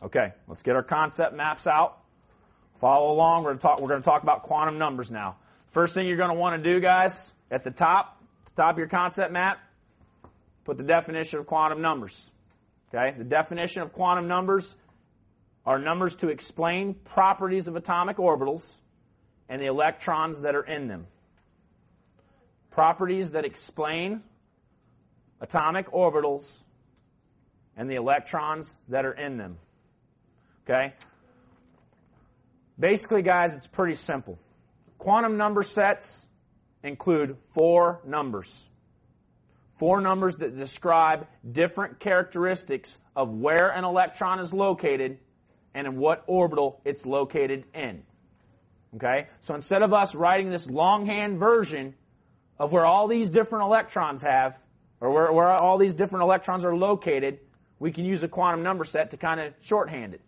Okay, let's get our concept maps out. Follow along. We're going to talk about quantum numbers now. First thing you're going to want to do, guys, at the top of your concept map, put the definition of quantum numbers. Okay, the definition of quantum numbers are numbers to explain properties of atomic orbitals and the electrons that are in them. Properties that explain atomic orbitals and the electrons that are in them. Okay? Basically, guys, it's pretty simple. Quantum number sets include 4 numbers. 4 numbers that describe different characteristics of where an electron is located and in what orbital it's located in. Okay? So instead of us writing this longhand version of where all these different electrons have, or where all these different electrons are located, we can use a quantum number set to kind of shorthand it.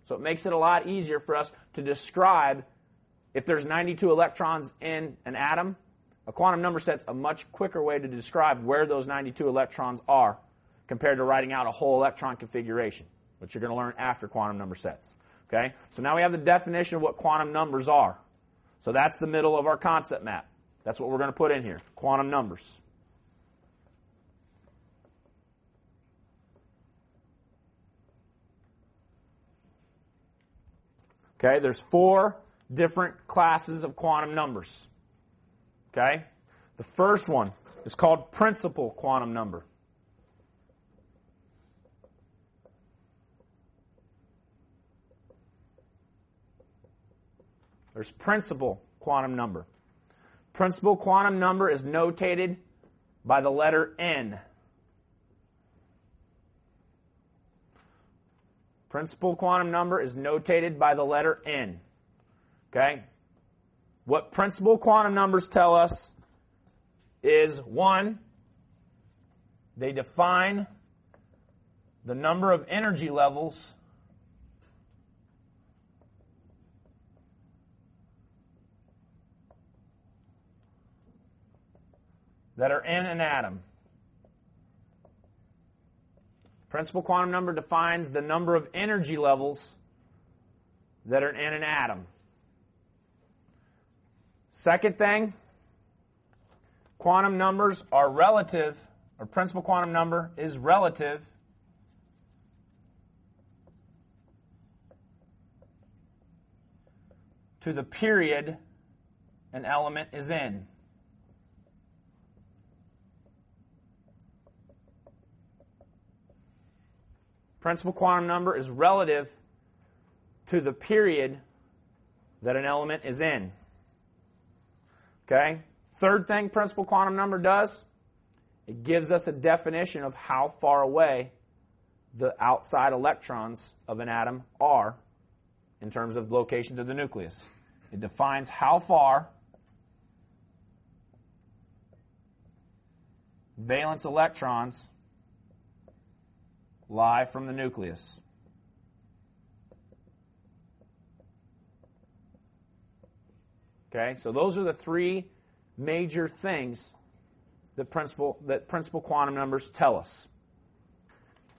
So it makes it a lot easier for us to describe if there's 92 electrons in an atom. A quantum number set's a much quicker way to describe where those 92 electrons are compared to writing out a whole electron configuration, which you're going to learn after quantum number sets. Okay? So now we have the definition of what quantum numbers are. So that's the middle of our concept map. That's what we're going to put in here, quantum numbers. Okay, there's 4 different classes of quantum numbers. Okay? The first one is called principal quantum number. There's principal quantum number. Principal quantum number is notated by the letter N. Principal quantum number is notated by the letter N. Okay? What principal quantum numbers tell us is, 1, they define the number of energy levels that are in an atom. Principal quantum number defines the number of energy levels that are in an atom. Second thing, quantum numbers are relative, or principal quantum number is relative to the period an element is in. Principal quantum number is relative to the period that an element is in. Okay? Third thing principal quantum number does, it gives us a definition of how far away the outside electrons of an atom are in terms of location to the nucleus. It defines how far valence electrons lie from the nucleus. Okay, so those are the 3 major things that principal quantum numbers tell us.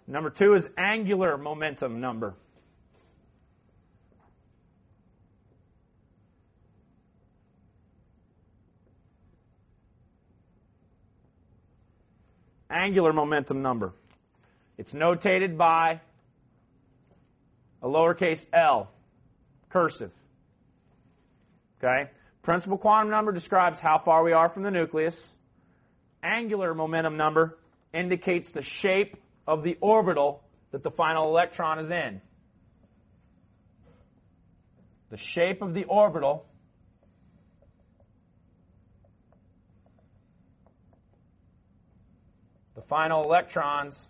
Number 2 is angular momentum number. Angular momentum number. It's notated by a lowercase l, cursive. Okay? Principal quantum number describes how far we are from the nucleus. Angular momentum number indicates the shape of the orbital that the final electron is in. The shape of the orbital the final electrons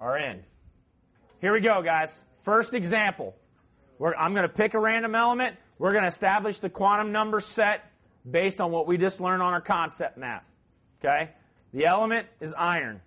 are in. Here we go, guys. First example. I'm going to pick a random element. We're going to establish the quantum number set based on what we just learned on our concept map. Okay? The element is iron.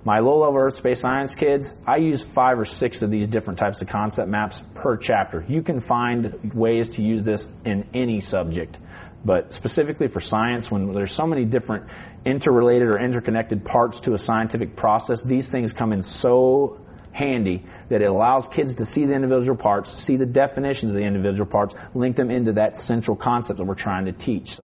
My low-level Earth Space Science kids, I use 5 or 6 of these different types of concept maps per chapter. You can find ways to use this in any subject. But specifically for science, when there's so many different interrelated or interconnected parts to a scientific process, these things come in so handy that it allows kids to see the individual parts, see the definitions of the individual parts, link them into that central concept that we're trying to teach.